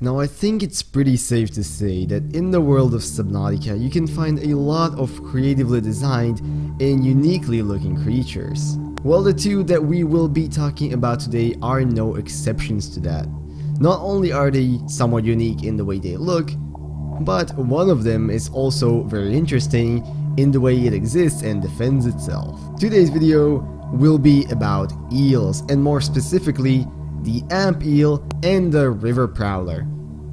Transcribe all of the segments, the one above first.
Now I think it's pretty safe to say that in the world of Subnautica you can find a lot of creatively designed and uniquely looking creatures. Well, the two that we will be talking about today are no exceptions to that. Not only are they somewhat unique in the way they look, but one of them is also very interesting in the way it exists and defends itself. Today's video will be about eels, and more specifically the Ampeel and the river prowler.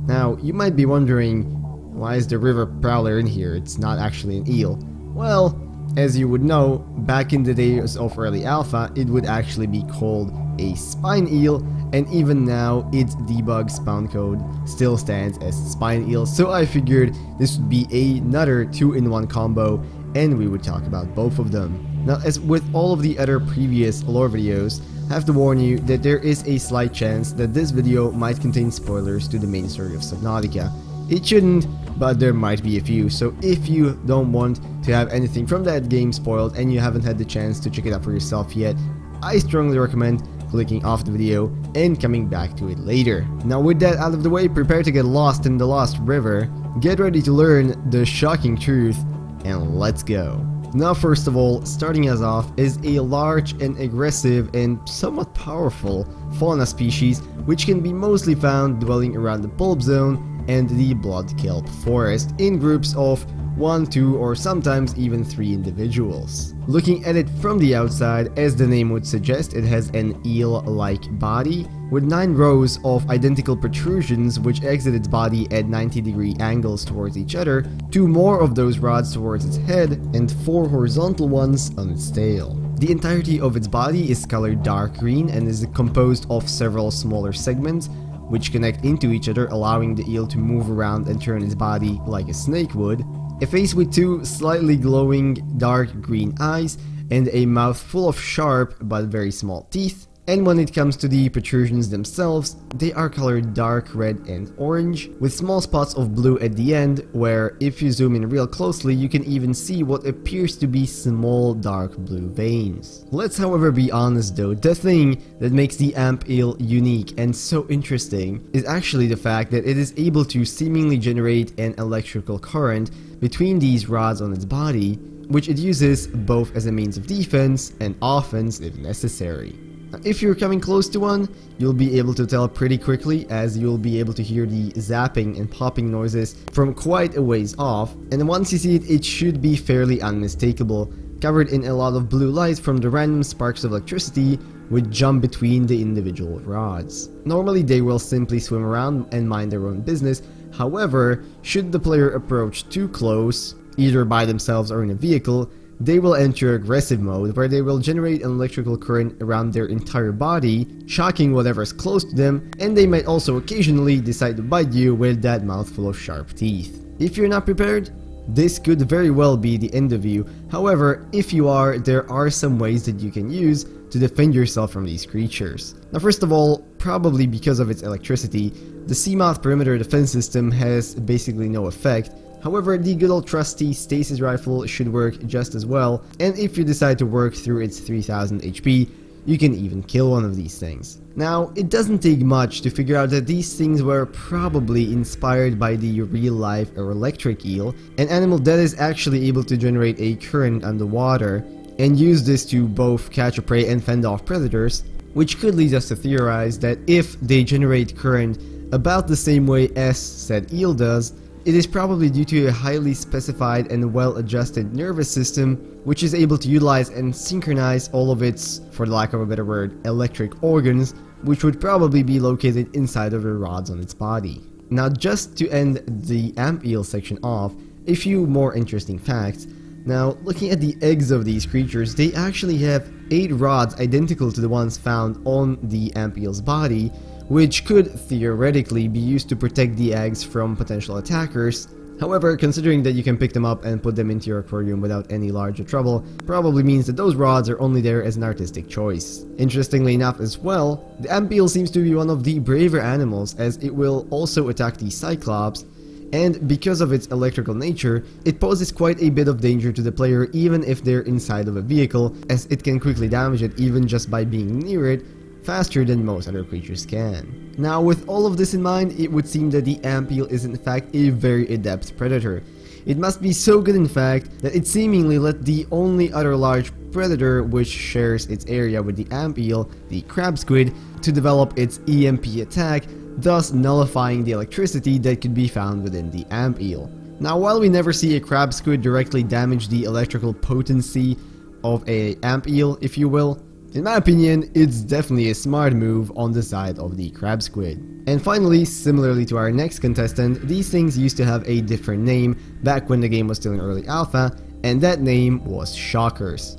Now you might be wondering, why is the river prowler in here? It's not actually an eel. Well, as you would know, back in the days of early alpha it would actually be called a spine eel, and even now its debug spawn code still stands as spine eel, so I figured this would be another 2-in-1 combo and we would talk about both of them. Now, as with all of the other previous lore videos, I have to warn you that there is a slight chance that this video might contain spoilers to the main story of Subnautica. It shouldn't, but there might be a few, so if you don't want to have anything from that game spoiled and you haven't had the chance to check it out for yourself yet, I strongly recommend clicking off the video and coming back to it later. Now with that out of the way, prepare to get lost in the lost river, get ready to learn the shocking truth, and let's go. Now first of all, starting us off is a large and aggressive and somewhat powerful fauna species which can be mostly found dwelling around the bulb zone and the blood kelp forest in groups of 1, 2, or sometimes even 3 individuals. Looking at it from the outside, as the name would suggest, it has an eel-like body with 9 rows of identical protrusions which exit its body at 90-degree angles towards each other, 2 more of those rods towards its head, and 4 horizontal ones on its tail. The entirety of its body is colored dark green and is composed of several smaller segments which connect into each other, allowing the eel to move around and turn its body like a snake would. A face with 2 slightly glowing dark green eyes and a mouth full of sharp but very small teeth. And when it comes to the protrusions themselves, they are colored dark red and orange, with small spots of blue at the end, where if you zoom in real closely you can even see what appears to be small dark blue veins. Let's however be honest though, the thing that makes the Ampeel unique and so interesting is actually the fact that it is able to seemingly generate an electrical current between these rods on its body, which it uses both as a means of defense and offense if necessary. If you're coming close to one, you'll be able to tell pretty quickly, as you'll be able to hear the zapping and popping noises from quite a ways off, and once you see it, it should be fairly unmistakable, covered in a lot of blue light from the random sparks of electricity which jump between the individual rods. Normally they will simply swim around and mind their own business. However, should the player approach too close, either by themselves or in a vehicle, they will enter aggressive mode, where they will generate an electrical current around their entire body, shocking whatever's close to them, and they might also occasionally decide to bite you with that mouthful of sharp teeth. If you're not prepared, this could very well be the end of you. However, if you are, there are some ways that you can use to defend yourself from these creatures. Now first of all, probably because of its electricity, the Seamoth perimeter defense system has basically no effect. However, the good old trusty stasis rifle should work just as well, and if you decide to work through its 3000 HP, you can even kill one of these things. Now, it doesn't take much to figure out that these things were probably inspired by the real-life electric eel, an animal that is actually able to generate a current underwater, and use this to both catch a prey and fend off predators, which could lead us to theorize that if they generate current about the same way as said eel does, it is probably due to a highly specified and well-adjusted nervous system which is able to utilize and synchronize all of its, for the lack of a better word, electric organs, which would probably be located inside of the rods on its body. Now just to end the Ampeel section off, a few more interesting facts. Now, looking at the eggs of these creatures, they actually have 8 rods identical to the ones found on the Ampeel's body, which could theoretically be used to protect the eggs from potential attackers. However, considering that you can pick them up and put them into your aquarium without any larger trouble, probably means that those rods are only there as an artistic choice. Interestingly enough as well, the Ampeel seems to be one of the braver animals, as it will also attack the Cyclops, and because of its electrical nature, it poses quite a bit of danger to the player even if they're inside of a vehicle, as it can quickly damage it even just by being near it, faster than most other creatures can. Now, with all of this in mind, it would seem that the Ampeel is in fact a very adept predator. It must be so good in fact that it seemingly let the only other large predator which shares its area with the Ampeel, the crab squid, to develop its EMP attack, thus nullifying the electricity that could be found within the Ampeel. Now, while we never see a crab squid directly damage the electrical potency of a Ampeel, if you will, in my opinion, it's definitely a smart move on the side of the crab squid. And finally, similarly to our next contestant, these things used to have a different name back when the game was still in early alpha, and that name was shockers.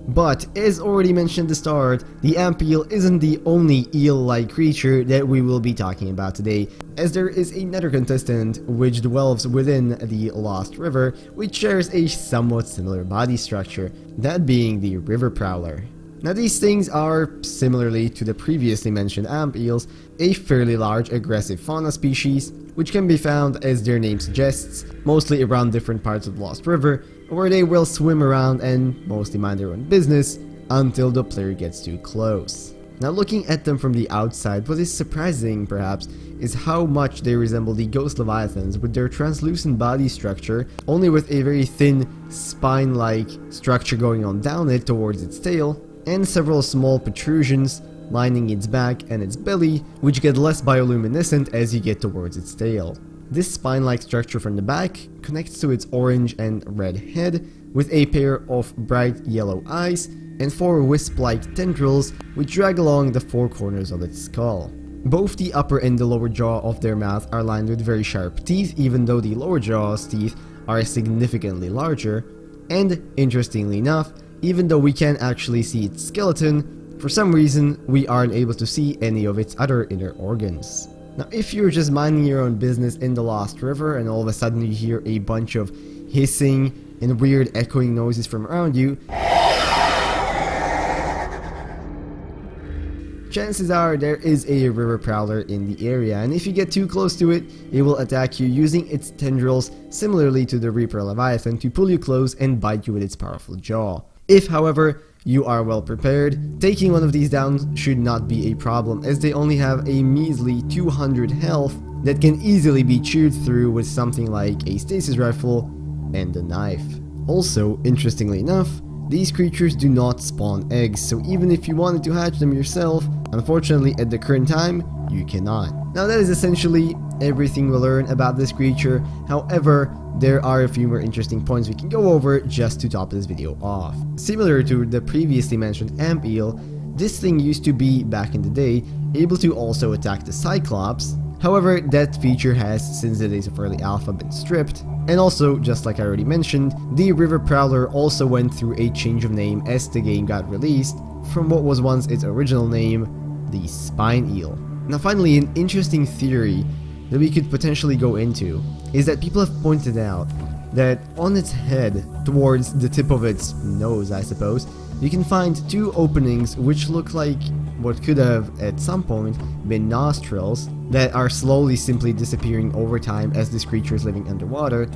But, as already mentioned at the start, the Ampeel isn't the only eel-like creature that we will be talking about today, as there is another contestant which dwells within the Lost River, which shares a somewhat similar body structure, that being the river prowler. Now, these things are, similarly to the previously mentioned ampeels, a fairly large aggressive fauna species, which can be found, as their name suggests, mostly around different parts of the Lost River, where they will swim around and mostly mind their own business until the player gets too close. Now, looking at them from the outside, what is surprising, perhaps, is how much they resemble the ghost leviathans with their translucent body structure, only with a very thin, spine-like structure going on down it towards its tail, and several small protrusions lining its back and its belly, which get less bioluminescent as you get towards its tail. This spine-like structure from the back connects to its orange and red head with a pair of bright yellow eyes and 4 wisp-like tendrils which drag along the 4 corners of its skull. Both the upper and the lower jaw of their mouth are lined with very sharp teeth, even though the lower jaw's teeth are significantly larger, and interestingly enough, even though we can actually see its skeleton, for some reason we aren't able to see any of its other inner organs. Now, if you're just minding your own business in the Lost River and all of a sudden you hear a bunch of hissing and weird echoing noises from around you, chances are there is a river prowler in the area, and if you get too close to it, it will attack you using its tendrils similarly to the Reaper Leviathan to pull you close and bite you with its powerful jaw. If, however, you are well prepared, taking one of these down should not be a problem, as they only have a measly 200 health that can easily be chewed through with something like a stasis rifle and a knife. Also, interestingly enough, these creatures do not spawn eggs, so even if you wanted to hatch them yourself, unfortunately at the current time, you cannot. Now, that is essentially everything we'll learn about this creature. However, there are a few more interesting points we can go over just to top this video off. Similar to the previously mentioned Ampeel, this thing used to be, back in the day, able to also attack the Cyclops. However, that feature has, since the days of early alpha, been stripped. And also, just like I already mentioned, the River Prowler also went through a change of name as the game got released from what was once its original name, the Spine Eel. Now, finally, an interesting theory that we could potentially go into is that people have pointed out that on its head, towards the tip of its nose I suppose, you can find 2 openings which look like what could have at some point been nostrils that are slowly simply disappearing over time as this creature is living underwater.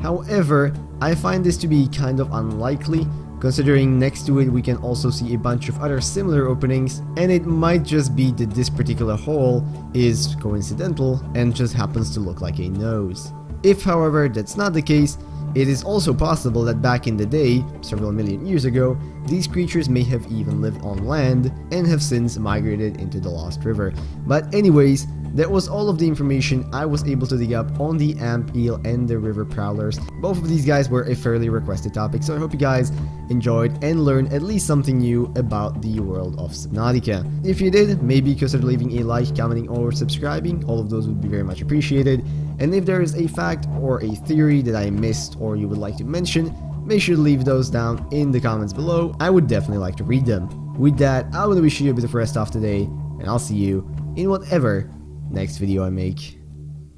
However, I find this to be kind of unlikely, considering next to it we can also see a bunch of other similar openings, and it might just be that this particular hole is coincidental and just happens to look like a nose. If, however, that's not the case, it is also possible that back in the day, several million years ago, these creatures may have even lived on land and have since migrated into the Lost River. But anyways, that was all of the information I was able to dig up on the Ampeel and the River Prowlers. Both of these guys were a fairly requested topic, so I hope you guys enjoyed and learned at least something new about the world of Subnautica. If you did, maybe consider leaving a like, commenting, or subscribing. All of those would be very much appreciated. And if there is a fact or a theory that I missed or you would like to mention, make sure to leave those down in the comments below. I would definitely like to read them. With that, I want to wish you a bit of rest off today, and I'll see you in whatever next video I make.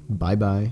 Bye bye.